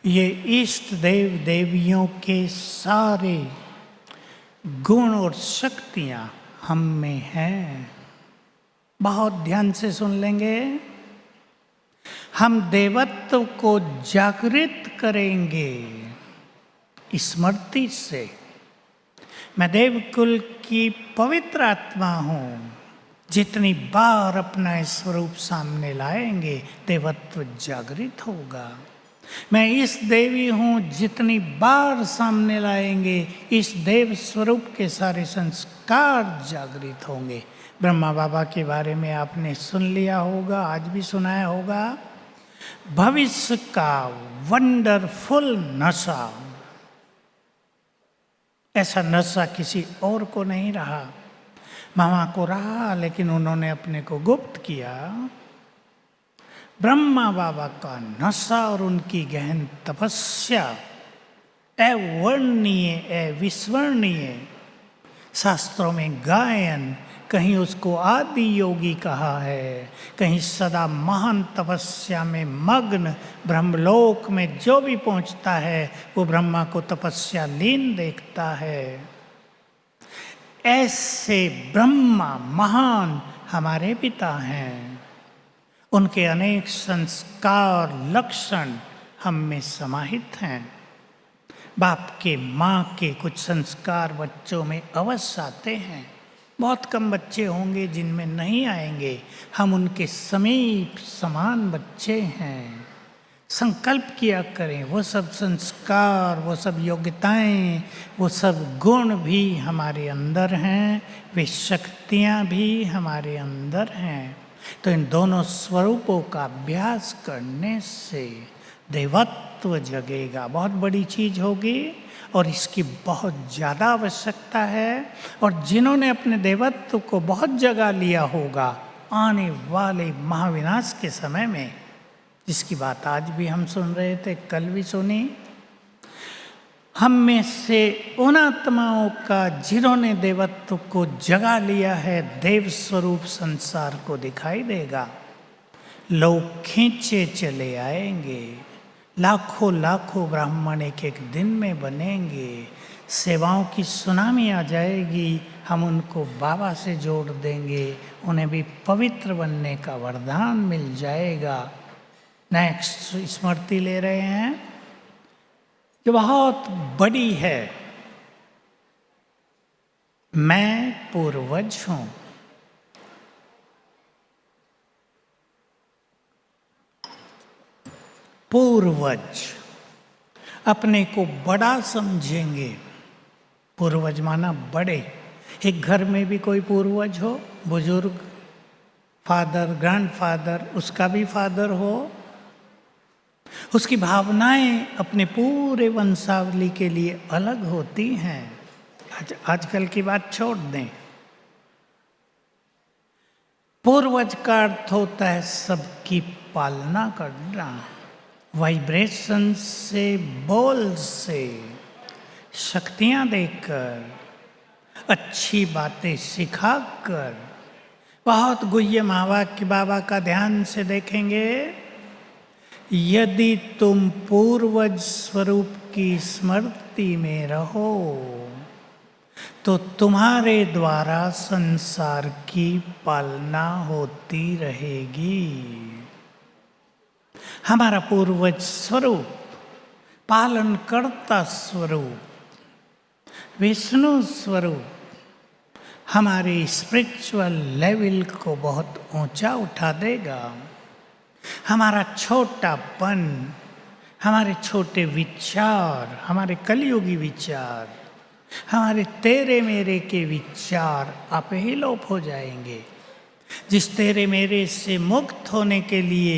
ये इष्ट देव देवियों के सारे गुण और शक्तियाँ हम में हैं। बहुत ध्यान से सुन लेंगे। हम देवत्व को जागृत करेंगे स्मृति से। मैं देवकुल की पवित्र आत्मा हूँ। जितनी बार अपना स्वरूप सामने लाएंगे देवत्व जागृत होगा। मैं इस देवी हूँ, जितनी बार सामने लाएंगे इस देव स्वरूप के सारे संस्कार जागृत होंगे। ब्रह्मा बाबा के बारे में आपने सुन लिया होगा, आज भी सुनाया होगा। भविष्य का वंडरफुल नशा, ऐसा नशा किसी और को नहीं रहा। मामा को रहा, लेकिन उन्होंने अपने को गुप्त किया। ब्रह्मा बाबा का नशा और उनकी गहन तपस्या अवर्णनीय, अविस्मरणीय। शास्त्रों में गायन, कहीं उसको आदि योगी कहा है, कहीं सदा महान तपस्या में मग्न। ब्रह्मलोक में जो भी पहुंचता है वो ब्रह्मा को तपस्या लीन देखता है। ऐसे ब्रह्मा महान हमारे पिता हैं। उनके अनेक संस्कार लक्षण हम में समाहित हैं। बाप के माँ के कुछ संस्कार बच्चों में अवश्य आते हैं। बहुत कम बच्चे होंगे जिनमें नहीं आएंगे। हम उनके समीप समान बच्चे हैं। संकल्प किया करें, वो सब संस्कार, वो सब योग्यताएं, वो सब गुण भी हमारे अंदर हैं, वे शक्तियाँ भी हमारे अंदर हैं। तो इन दोनों स्वरूपों का अभ्यास करने से देवत्व जगेगा। बहुत बड़ी चीज़ होगी और इसकी बहुत ज़्यादा आवश्यकता है। और जिन्होंने अपने देवत्व को बहुत जगा लिया होगा, आने वाले महाविनाश के समय में, जिसकी बात आज भी हम सुन रहे थे, कल भी सुनी, हम में से उन आत्माओं का जिन्होंने देवत्व को जगा लिया है, देव स्वरूप संसार को दिखाई देगा। लोग खींचे चले आएंगे। लाखों लाखों ब्राह्मण एक एक दिन में बनेंगे। सेवाओं की सुनामी आ जाएगी। हम उनको बाबा से जोड़ देंगे। उन्हें भी पवित्र बनने का वरदान मिल जाएगा। नेक्स्ट स्मृति ले रहे हैं जो बहुत बड़ी है। मैं पूर्वज हूं। पूर्वज अपने को बड़ा समझेंगे। पूर्वज माना बड़े। एक घर में भी कोई पूर्वज हो, बुजुर्ग, फादर, ग्रैंडफादर, उसका भी फादर हो। उसकी भावनाएं अपने पूरे वंशावली के लिए अलग होती हैं। आजकल की बात छोड़ दें। पूर्वज का अर्थ होता है सबकी पालना करना। वाइब्रेशन से, बोल से, शक्तियां देकर, अच्छी बातें सिखाकर। बहुत गुह्य महावाक्य बाबा का ध्यान से देखेंगे। यदि तुम पूर्वज स्वरूप की स्मृति में रहो तो तुम्हारे द्वारा संसार की पालना होती रहेगी। हमारा पूर्वज स्वरूप, पालनकर्ता स्वरूप, विष्णु स्वरूप हमारे स्पिरिचुअल लेवल को बहुत ऊंचा उठा देगा। हमारा छोटापन, हमारे छोटे विचार, हमारे कलयुगी विचार, हमारे तेरे मेरे के विचार आप ही लोप हो जाएंगे। जिस तेरे मेरे से मुक्त होने के लिए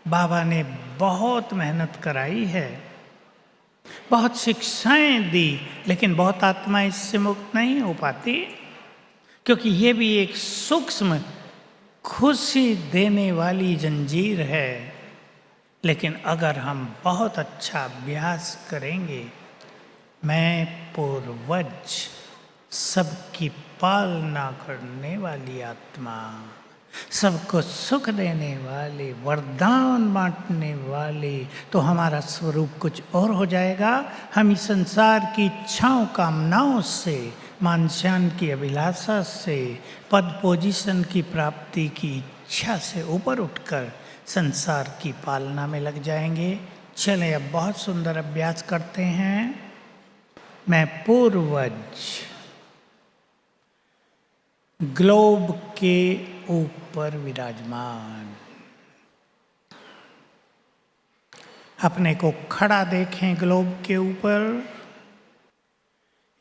बाबा ने बहुत मेहनत कराई है, बहुत शिक्षाएं दी, लेकिन बहुत आत्मा इससे मुक्त नहीं हो पाती, क्योंकि ये भी एक सूक्ष्म खुशी देने वाली जंजीर है। लेकिन अगर हम बहुत अच्छा अभ्यास करेंगे, मैं पूर्वज, सबकी पालना करने वाली आत्मा, सबको सुख देने वाले, वरदान बांटने वाले, तो हमारा स्वरूप कुछ और हो जाएगा। हम इस संसार की इच्छाओं कामनाओं से, मान शान की अभिलाषा से, पद पोजीशन की प्राप्ति की इच्छा से ऊपर उठकर संसार की पालना में लग जाएंगे। चलें अब बहुत सुंदर अभ्यास करते हैं। मैं पूर्वज ग्लोब के ऊपर विराजमान, अपने को खड़ा देखें ग्लोब के ऊपर।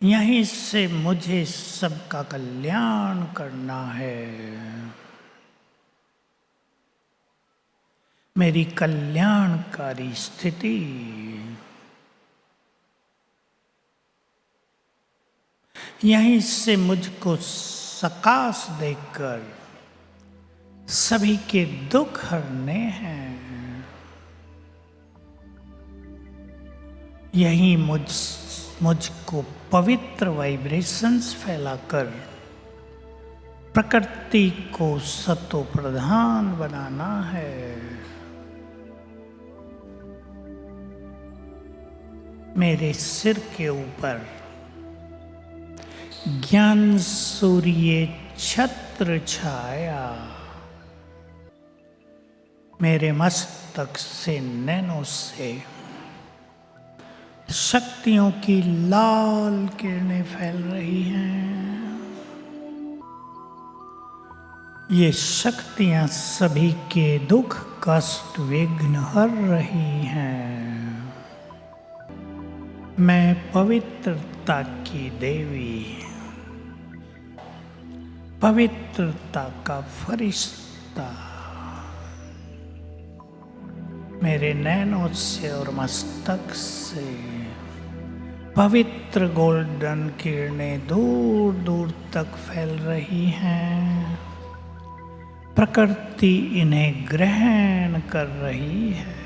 यहीं से मुझे सबका कल्याण करना है। मेरी कल्याणकारी स्थिति, यहीं से मुझको सकाश देकर सभी के दुख हरने हैं। यही मुझको पवित्र वाइब्रेशंस फैलाकर प्रकृति को सतो प्रधान बनाना है। मेरे सिर के ऊपर ज्ञान सूर्य छत्र छाया, मेरे मस्तक से नैनों से शक्तियों की लाल किरणें फैल रही हैं। ये शक्तियां सभी के दुख कष्ट विघ्न हर रही हैं। मैं पवित्रता की देवी, पवित्रता का फरिश्ता मेरे नैनों से और मस्तक से पवित्र गोल्डन किरणें दूर दूर तक फैल रही हैं। प्रकृति इन्हें ग्रहण कर रही है।